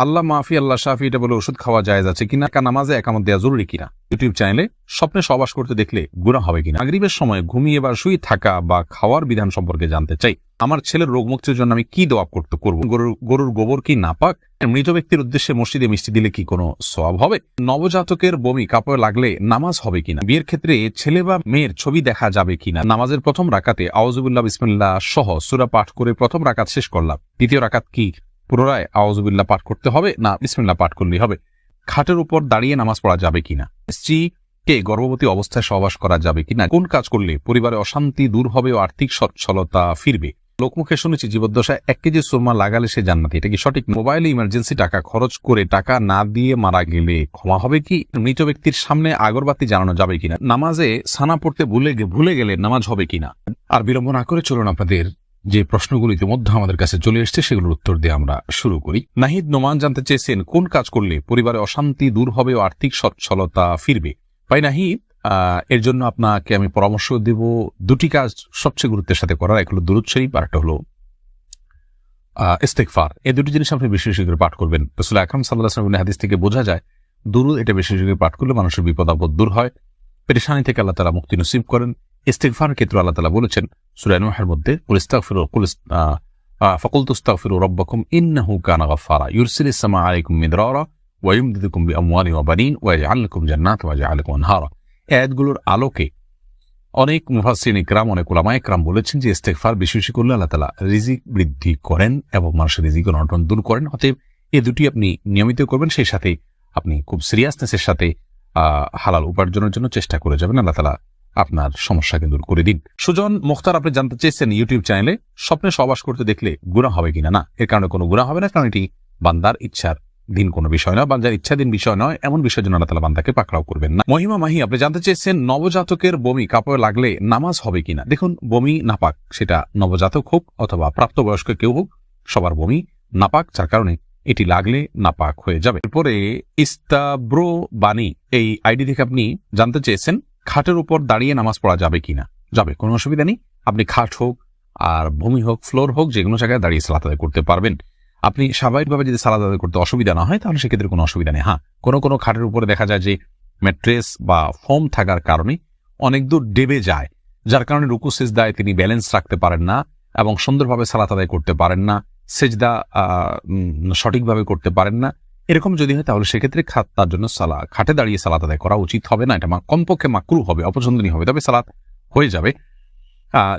আল্লাহ মাফি আল্লাহ শাফি এটা বলে ওষুধ খাওয়া জায়েজ আছে কিনা, নামাজে একামত দেওয়া জরুরি কিনা, ইউটিউব চ্যানেলে স্বপ্নে সহবাস করতে দেখলে গুনাহ হবে কিনা, মাগরিবের সময় ঘুমিয়ে বা শুয়ে থাকা বা খাওয়ার বিধান সম্পর্কে জানতে চাই, আমার ছেলের রোগ মুক্তির জন্য আমি কি দোয়া করব, গরুর গোবর কি নাপাক, মৃত ব্যক্তির উদ্দেশ্যে মসজিদে মিষ্টি দিলে কি কোনো সওয়াব হবে, নবজাতকের বমি কাপড়ে লাগলে নামাজ হবে কিনা, বিয়ের ক্ষেত্রে ছেলে বা মেয়ের ছবি দেখা যাবে কিনা, নামাজের প্রথম রাকাতে আউযুবিল্লাহ বিসমিল্লাহ সহ সূরা পাঠ করে প্রথম রাকাত শেষ করলাম, দ্বিতীয় রাকাত কি পুনরায় আউযুবিল্লাহ পাঠ করতে হবে না বিসমিল্লাহ পাঠ করলেই হবে, খাটের উপর দাঁড়িয়ে নামাজ পড়া যাবে কিনা, স্ত্রীকে গর্ভবতী অবস্থায় সহবাস করা যাবে কিনা, কোন কাজ করলে পরিবারে অশান্তি দূর হবে ও আর্থিক সচ্ছলতা ফিরবে, লোকমুখে শুনেছি জীবদ্দশায় 1 কেজি সুরমা লাগালে সে জান্নাতি, এটা কি সঠিক? মোবাইলে ইমার্জেন্সি টাকা খরচ করে টাকা না দিয়ে মারা গেলে ক্ষমা হবে কি? মৃত ব্যক্তির সামনে আগরবাতি জ্বালানো যাবে কিনা, নামাজে সানা পড়তে ভুলে গেলে নামাজ হবে কিনা। আর বিলম্ব না করে চলুন আপনাদের যে প্রশ্নগুলো ইতিমধ্যে আমাদের কাছে চলে এসছে সেগুলোর উত্তর দিয়ে আমরা শুরু করি। নাহিদ নোমান জানতে চেয়েছেন কোন কাজ করলে পরিবারে অশান্তি দূর হবে ও আর্থিক সচ্ছলতা ফিরবে। ভাই নাহিদ, এর জন্য আপনাকে আমি পরামর্শ দেব দুটি কাজ সবচেয়ে গুরুত্বের সাথে করার, এক হলো দুরূদ শরীফ আর একটা হলো ইস্তেগফার। এই দুটি জিনিস আপনি বেশি বেশি করে পাঠ করবেন। রাসূল আকরাম সাল্লাল্লাহু আলাইহি ওয়াসাল্লামের হাদিস থেকে বোঝা যায় দুরূদ এটা বেশি বেশি করে পাঠ করলে মানুষের বিপদ আপদ দূর হয়, পেরেশানি থেকে আল্লাহ তাআলা মুক্তি নসিব করেন। ইস্তেগফার ক্ষেত্রে আল্লাহ তাআলা বলেছেন সূরা নূহের মধ্যে ফাকুলতু আস্তাগফিরু রাব্বাকুম ইন্নাহু কানা গাফফারা ইউরসিলিস সামা আলাইকুম মিদরারা ওয়া ইউমদিদুকুম বিআমওয়ালিন ওয়া বানিন ওয়া ইয়াজআল লাকুম জান্নাতিন ওয়া ইয়াজআল লাকুম আনহারা। আয়াতগুলোর আলোকে অনেক মুফাসসিরিন ইকরাম, অনেক উলামা ইকরাম বলেছেন যে ইস্তেগফার বেশি বেশি করলে আল্লাহ তাআলা রিজিক বৃদ্ধি করেন এবং মানুষের রিজিক অনটন দূর করেন। অতএব এই দুটি আপনি নিয়মিত করবেন, সেই সাথে আপনি খুব সিরিয়াসনেসের সাথে হালাল উপার্জনের জন্য চেষ্টা করে যাবেন, আল্লাহ তাআলা আপনার সমস্যাকে দূর করে দিন। সুজন মুখতার আপনি জানতে চেয়েছেন ইউটিউব চ্যানেলে স্বপ্নে সহবাস করতে দেখলে গুনাহ হবে কিনা। না, এর কারণে কোনো গুনাহ হবে না, কারণ এটি বান্দার ইচ্ছার দিন কোনো বিষয় নয়, বান্দার ইচ্ছাধীন বিষয় নয়, এমন বিষয়ের জন্য আল্লাহ তাআলা বান্দাকে পাকড়াও করবেন না। মহিমা মাহি আপনি জানতে চেয়েছেন নবজাতকের বমি কাপড়ে লাগলে নামাজ হবে কিনা। দেখুন, বমি নাপাক, সেটা নবজাতক হোক অথবা প্রাপ্তবয়স্ক কেউ হোক, সবার বমি নাপাক, যার কারণে এটি লাগলে নাপাক হয়ে যাবে। এরপরে ইস্তাব্রো বাণী এই আইডি থেকে আপনি জানতে চেয়েছেন খাটের উপর দাঁড়িয়ে নামাজ পড়া যাবে কিনা। যাবে, কোনো অসুবিধা নেই। আপনি খাট হোক আর ভূমি হোক, ফ্লোর হোক, যে কোনো জায়গায় দাঁড়িয়ে সালাত আদায় করতে পারবেন। আপনি স্বাভাবিকভাবে যদি সালাত আদায় করতে অসুবিধা না হয় তাহলে সেক্ষেত্রে কোনো অসুবিধা নেই। হ্যাঁ, কোনো খাটের উপরে দেখা যায় যে ম্যাট্রেস বা ফোম থাকার কারণে অনেক দূর ডেবে যায়, যার কারণে রুকু সিজদায় তিনি ব্যালেন্স রাখতে পারেন না এবং সুন্দরভাবে সালাত আদায় করতে পারেন না, সিজদা সঠিকভাবে করতে পারেন না। এরকম যদি হয় তাহলে সেক্ষেত্রে তার জন্য খাটে দাঁড়িয়ে সালাত আদায় করা উচিত হবে না, এটা কমপক্ষে মাকরুহ হবে, অপছন্দনীয় হবে, তবে সালাত হয়ে যাবে।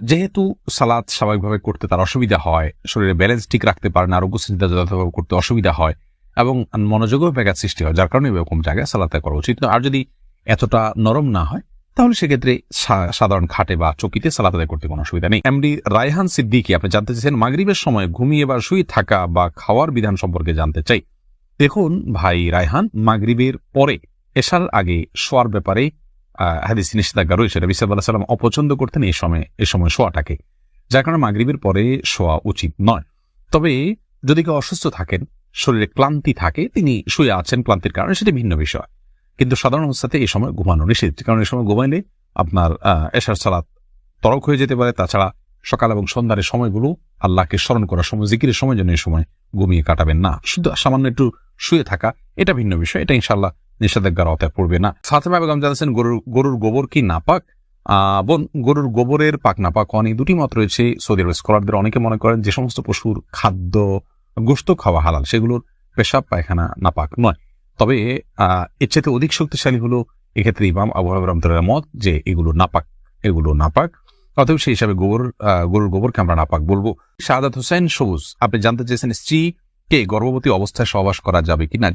যেহেতু সালাত স্বাভাবিকভাবে করতে তার অসুবিধা হয়, শরীরে ব্যালেন্স ঠিক রাখতে পারে না, রুকু সিজদা যথাযথভাবে করতে অসুবিধা হয় এবং মনোযোগেও ব্যাঘাত সৃষ্টি হয়, যার কারণে এরকম জায়গায় সালাত করা উচিত। আর যদি এতটা নরম না হয় তাহলে সেক্ষেত্রে সাধারণ খাটে বা চকিতে সালাত আদায় করতে কোনো অসুবিধা নেই। এমডি রায়হান সিদ্দিকী আপনি জানতে চেয়েছেন মাগরিবের সময় ঘুমিয়ে বা শুয়ে থাকা বা খাওয়ার বিধান সম্পর্কে জানতে চাই। দেখুন ভাই রায়হান, মাগরিবের পরে এশার আগে শোয়ার ব্যাপারে হাদিসে নিষেধাজ্ঞা রয়েছে। নবী সাল্লাল্লাহু আলাইহি ওয়াসাল্লাম অপছন্দ করতেন এই সময় শোয়াটাকে, যার কারণে মাগরিবের পরে শোয়া উচিত নয়। তবে যদি কেউ অসুস্থ থাকেন, শরীরে ক্লান্তি থাকে, তিনি শুয়ে আছেন ক্লান্তির কারণে, সেটি ভিন্ন বিষয়, কিন্তু সাধারণ অবস্থাতে এই সময় ঘুমানো নিষেধ, কারণ এই সময় ঘুমাইলে আপনার এশার সালাত তরক হয়ে যেতে পারে। তাছাড়া সকাল এবং সন্ধ্যার সময়গুলো আল্লাহকে স্মরণ করার সময়, জিকিরের সময় জন্য এই সময় ঘুমিয়ে কাটাবেন না। শুধু সামান্য একটু শুয়ে থাকা এটা ভিন্ন বিষয়, এটা ইনশাআল্লাহ নিষেধাজ্ঞার আওতায় পড়বে না। ফাতেমা বেগম জানাচ্ছেন গরুর গোবর কি নাপাক। বোন, গরুর গোবরের পাক নাপাক অনেক দুটি মত রয়েছে সৌদি আরবের স্কলারদের। অনেকে মনে করেন যে সমস্ত পশুর খাদ্য গোশত খাওয়া হালাল, সেগুলোর পেশাব পায়খানা নাপাক নয়। তবে এর চাইতে অধিক শক্তিশালী হলো এক্ষেত্রে ইমাম আবু হানিফা রাহমাতুল্লাহ মত যে এগুলো নাপাক। অতএব সেই হিসাবে গরুর গোবরকে আমরা নাপাক বলবো। শাহাদাত হোসেন সবুজ আপনি জানতে চেয়েছেন স্ত্রীকে গর্ভবতী অবস্থায় সহবাস করা যাবে কিনা।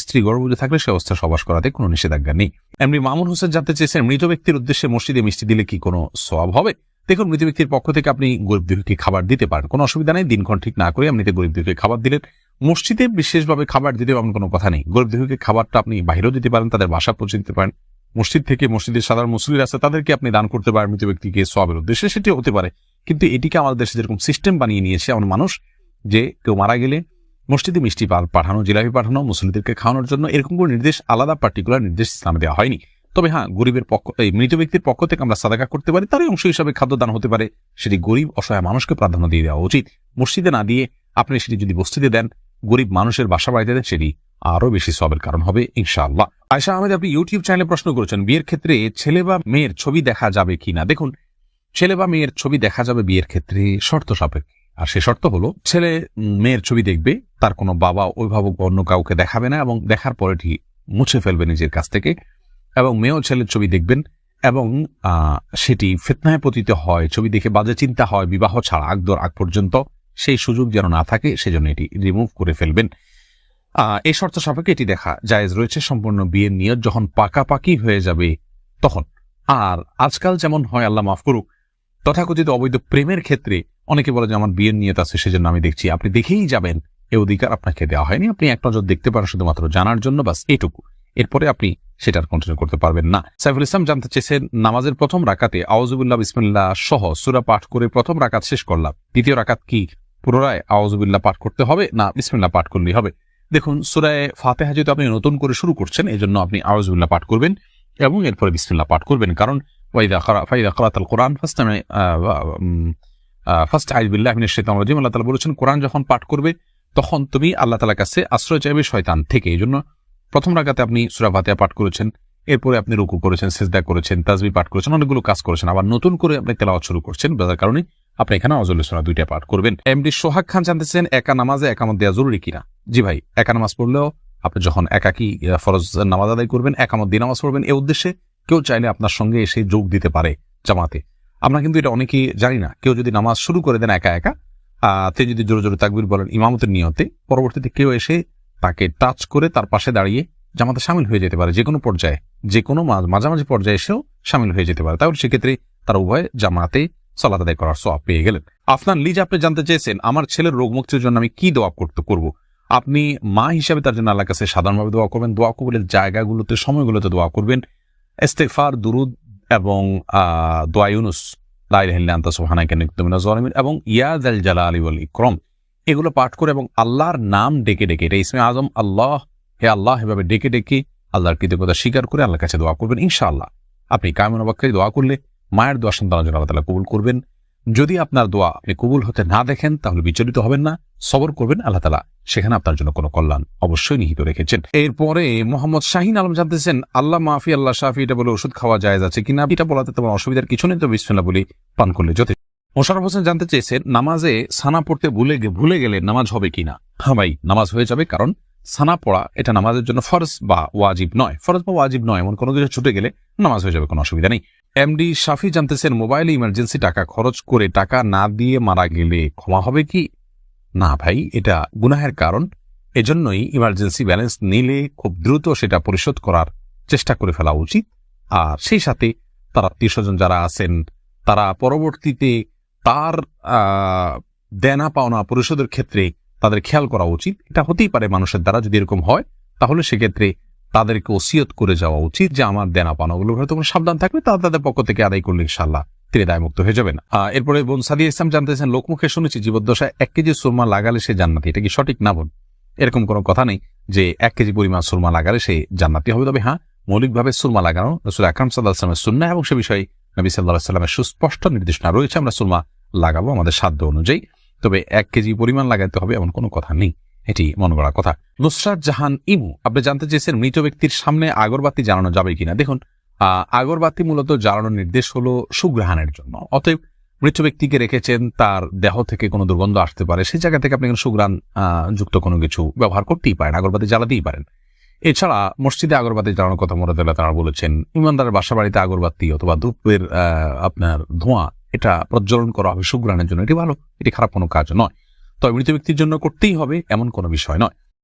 স্ত্রী গর্ভবতী থাকলে সে অবস্থায় সহবাস করাতে কোনো নিষেধাজ্ঞা নেই। এমনি মামুন হোসেন জানতে চেয়েছেন মৃত ব্যক্তির উদ্দেশ্যে মসজিদে মিষ্টি দিলে কি কোনো সওয়াব হবে। দেখুন, মৃত ব্যক্তির পক্ষ থেকে আপনি গরিব দুঃখীকে খাবার দিতে পারেন, কোনো অসুবিধা নেই। দিনক্ষণ ঠিক না করে এমনিতে গরিব দুঃখীকে খাবার দিলেন। মসজিদে বিশেষভাবে খাবার দিতে এমন কোনো কথা নেই। গরিব দুঃখীকে খাবারটা আপনি বাইরেও দিতে পারেন, তাদের বাসা পৌঁছে দিতে পারেন। মসজিদ থেকে মসজিদের সাধারণ মুসল্লিরা আছে তাদেরকে আপনি দান করতে পারেন মৃত ব্যক্তিকে সওয়াবের উদ্দেশ্যে, সেটি হতে পারে। কিন্তু এটিকে আমাদের দেশে যেরকম সিস্টেম বানিয়ে নিয়েছে এমন মানুষ, যে কেউ মারা গেলে মসজিদে মিষ্টি পাঠানো, জিলাপি পাঠানো, মুসল্লিদেরকে খাওয়ানোর জন্য, এরকম কোনো নির্দেশ, আলাদা পার্টিকুলার নির্দেশ ইসলামে দেওয়া হয়নি। তবে হ্যাঁ, গরিবের মৃত ব্যক্তির পক্ষ থেকে আমরা সাদাকা করতে পারি, তারই অংশ হিসাবে খাদ্য দান হতে পারে। সেটি গরিব অসহায় মানুষকে প্রাধান্য দিয়ে দেওয়া উচিত, মসজিদে না দিয়ে আপনি সেটি যদি বস্তিতে দেন গরিব মানুষের বাসা বাড়িতে দেন, সেটি আরো বেশি সবের কারণ হবে ইনশাআল্লাহ। আয়েশা আহমেদ, আপনি ইউটিউব চ্যানেলে প্রশ্ন করেছেন বিয়ের ক্ষেত্রে ছেলে বা মেয়ের ছবি দেখা যাবে কিনা। দেখুন, ছেলে বা মেয়ের ছবি দেখা যাবে বিয়ের ক্ষেত্রে শর্ত সাপেক্ষে। আর সে শর্ত হলো, ছেলে মেয়ের ছবি দেখবে, তার কোনো বাবা অভিভাবক অন্য কাউকে দেখাবে না, এবং দেখার পরে এটি মুছে ফেলবে নিজের কাছ থেকে। এবং মেয়েও ছেলের ছবি দেখবেন, এবং সেটি ফিতনায় পতিত হয়, ছবি দেখে বাজে চিন্তা হয় বিবাহ ছাড়া আগ পর্যন্ত, সেই সুযোগ যেন না থাকে সেজন্য এটি রিমুভ করে ফেলবেন। এই শর্ত সাপেক্ষে এটি দেখা জায়েজ রয়েছে সম্পূর্ণ বিয়ের নিয়ত যখন পাকাপাকি হয়ে যাবে তখন। আর আজকাল যেমন হয়, আল্লাহ মাফ করুক, তথাকথিত অবৈধ প্রেমের ক্ষেত্রে অনেকে বলে যে আমার বিয়ের নিয়ত আছে সেজন্য আমি দেখছি, আপনি দেখেই যাবেন, এ অধিকার আপনাকে দেওয়া হয়নি। আপনি এক নজর দেখতে পারেন শুধুমাত্র জানার জন্য, বাস এটুকু। এরপরে আপনি সেটার কন্টিনিউ করতে পারবেন না। সাইফুল ইসলাম জানতে চেয়েছেন, নামাজের প্রথম রাকাতে আউযুবিল্লাহ বিসমিল্লাহ সহ সূরা পাঠ করে প্রথম রাকাত শেষ করলাম, দ্বিতীয় রাকাত কি পুনরায় আউযুবিল্লাহ পাঠ করতে হবে না বিসমিল্লাহ পাঠ করলেই হবে? দেখুন, সূরা ফাতিহা যেহেতু আপনি নতুন করে শুরু করছেন, এজন্য আপনি আউযুবিল্লাহ পাঠ করবেন এবং এরপরে বিসমিল্লাহ পাঠ করবেন। কারণ ফাইদা ক্রাআতাল কুরআন ফাস্তাইয বিল্লাহি মিনাশ শাইতানির রাজিম, আল্লাহ তাআলা বলেছেন কোরআন যখন পাঠ করবে তখন তুমি আল্লাহ তাআলার কাছে আশ্রয় চাইবে শয়তান থেকে। এজন্য প্রথম রাকাতে আপনি সূরা ফাতিহা পাঠ করেছেন, এরপরে আপনি রুকু করেছেন, সিজদা করেছেন, তাসবিহ পাঠ করেছেন, অনেকগুলো কাজ করেছেন, আবার নতুন করে আপনি তেলাওয়াত শুরু করছেন, যার কারণে আপনি এখানে আউযুবিল্লাহ সূরা দুইটা পাঠ করবেন। এমডি সোহাগ খান জানতেছেন, একা নামাজে একামত দেওয়া জরুরি কিনা। জি ভাই, একা নামাজ পড়লেও আপনি যখন একাকী ফরজ নামাজ আদায় করবেন, একামত দিয়ে নামাজ পড়বেন, এই উদ্দেশ্যে কেউ চাইলে আপনার সঙ্গে এসে যোগ দিতে পারে জামাতে। আমরা কিন্তু এটা অনেকেই জানি না। কেউ যদি নামাজ শুরু করে দেন একা একা, তিনি যদি জোরে জোরে তাকবীর বলেন ইমামতের নিয়তে, পরবর্তীতে কেউ এসে তাকে টাচ করে তার পাশে দাঁড়িয়ে জামাতে শামিল হয়ে যেতে পারে, যে কোনো পর্যায়ে, যে কোনো মাঝামাঝি পর্যায়ে এসেও শামিল হয়ে যেতে পারে। তাহলে সেক্ষেত্রে তারা উভয় জামাতে সালাত আদায় করার সওয়াব পেয়ে গেলেন। আফনান লিজ, আপনি জানতে চেয়েছেন আমার ছেলের রোগ মুক্তির জন্য আমি কি দোয়া করব। আপনি মা হিসাবে তার জন্য আল্লাহর কাছে সাধারণভাবে দোয়া করবেন, দোয়া কবুলের জায়গাগুলোতে, সময়গুলোতে দোয়া করবেন, ইস্তিগফার, দুরুদ এবং দোয়া ইউনুস, লা ইলাহা ইল্লা আনতা সুবহানাকা ইন্নী কুনতু মিনাজ জালিমিন এবং ইয়া যাল জালালি ওয়াল ইকরাম, এগুলো পাঠ করে এবং আল্লাহর নাম ডেকে ডেকে, এটা ইসমে আজম আল্লাহ, হে আল্লাহ, এভাবে ডেকে ডেকে আল্লাহর কৃতজ্ঞতা স্বীকার করে আল্লাহর কাছে দোয়া করবেন। ইনশাআল্লাহ আপনি কায়মন অবাক্কায় দোয়া করলে মায়ের দোয়া সন্তানের জন্য আল্লাহ তাআলা কবুল করবেন। যদি আপনার দোয়া আপনি কবুল হতে না দেখেন তাহলে বিচলিত হবেন না, সবর করবেন, আল্লাহ তাআলা সেখানে আপনার জন্য কোনো কল্যাণ অবশ্যই নিহিত রেখেছেন। এরপরে মোহাম্মদ শাহিন আলম জানতেছেন, আল্লাহ মাফি আল্লাহ শাফি, এটা বলে ওষুধ খাওয়া জায়েজ আছে কিনা। এটা বলাতে তোমার অসুবিধার কিছু নেই, তো বিসমিল্লাহ বলে পান করলে যথেষ্ট। মোশাররফ হোসেন জানতে চেয়েছেন, নামাজে সানা পড়তে ভুলে গেলে নামাজ হবে কিনা। হ্যাঁ ভাই, নামাজ হয়ে যাবে, কারণ সানা পড়া এটা নামাজের জন্য ফরজ বা ওয়াজিব নয়। ফরজ বা ওয়াজিব নয় এমন কোনো কিছু ছুটে গেলে নামাজ হয়ে যাবে, কোনো অসুবিধা নেই। এমডি শাফি জানতেছেন, মোবাইলে ইমার্জেন্সি টাকা খরচ করে টাকা না দিয়ে মারা গেলে ক্ষমা হবে কি। না ভাই, এটা গুনাহের কারণ। এজন্যই ইমার্জেন্সি ব্যালেন্স নিলে খুব দ্রুত সেটা পরিশোধ করার চেষ্টা করে ফেলা উচিত। আর সেই সাথে তার আত্মীয়স্বজন যারা আছেন তারা পরবর্তীতে তার দেনা পাওনা পরিশোধের ক্ষেত্রে তাদের খেয়াল করা উচিত। এটা হতেই পারে মানুষের দ্বারা, যদি এরকম হয় তাহলে সেক্ষেত্রে তাদেরকে ওসিয়ত করে যাওয়া উচিত যে আমার দেনা পাওনাগুলো হয়তো কোনো সাবধান থাকবে, তাদের পক্ষ থেকে আদায় করলে ইনশাআল্লাহ তিনি দায়মুক্ত হয়ে যাবেন। এরপরে বোন সাদিয়া ইসলাম জানতেছেন, লোকমুখে শুনেছি জীবদ্দশায় 1 কেজি সুরমা লাগালে সে জান্নাতি, এটা কি সঠিক না বোন? এরকম কোনো কথা নেই যে 1 কেজি পরিমাণ সুরমা লাগালে সে জান্নাতি হবে। তবে হ্যাঁ, মৌলিকভাবে সুরমা লাগানো রাসূল আকরাম সাল্লাল্লাহু আলাইহি ওয়াসাল্লামের সুন্নাহ এবং সে বিষয়ে নবী সাল্লাল্লাহু আলাইহি ওয়াসাল্লামের সুস্পষ্ট নির্দেশনা রয়েছে। আমরা সুরমা লাগাবো আমাদের সাধ্য অনুযায়ী, তবে 1 কেজি পরিমাণ লাগাতে হবে এমন কোনো কথা নেই, এটি মন গড়া কথা। নুসরাত জাহান ইমু, আপনি জানতে চেয়েছেন মৃত ব্যক্তির সামনে আগরবাতি জ্বালানো যাবে কিনা। দেখুন, আগরবাতি মূলত জ্বালানোর নির্দেশ হলো সুঘ্রাণের জন্য। অতএব মৃত ব্যক্তিকে রেখেছেন, তার দেহ থেকে কোনো দুর্গন্ধ আসতে পারে, সেই জায়গা থেকে আপনি সুঘ্রাণ যুক্ত কোনো কিছু ব্যবহার করতেই পারেন, আগরবাতি জ্বালাতেই পারেন। এছাড়া মসজিদে আগরবাতি জ্বালানোর কথা মুরাদুল্লাহ তাআলা বলেছেন। ইমানদারের বাসা বাড়িতে আগরবাতি অথবা ধূপের আপনার ধোঁয়া এটা প্রজ্বলন করা হবে সুঘ্রাণের জন্য, এটি ভালো, এটি খারাপ কোনো কাজ নয়। তবে মৃত ব্যক্তির জন্য করতেই হবে এমন কোনো বিষয় নয়।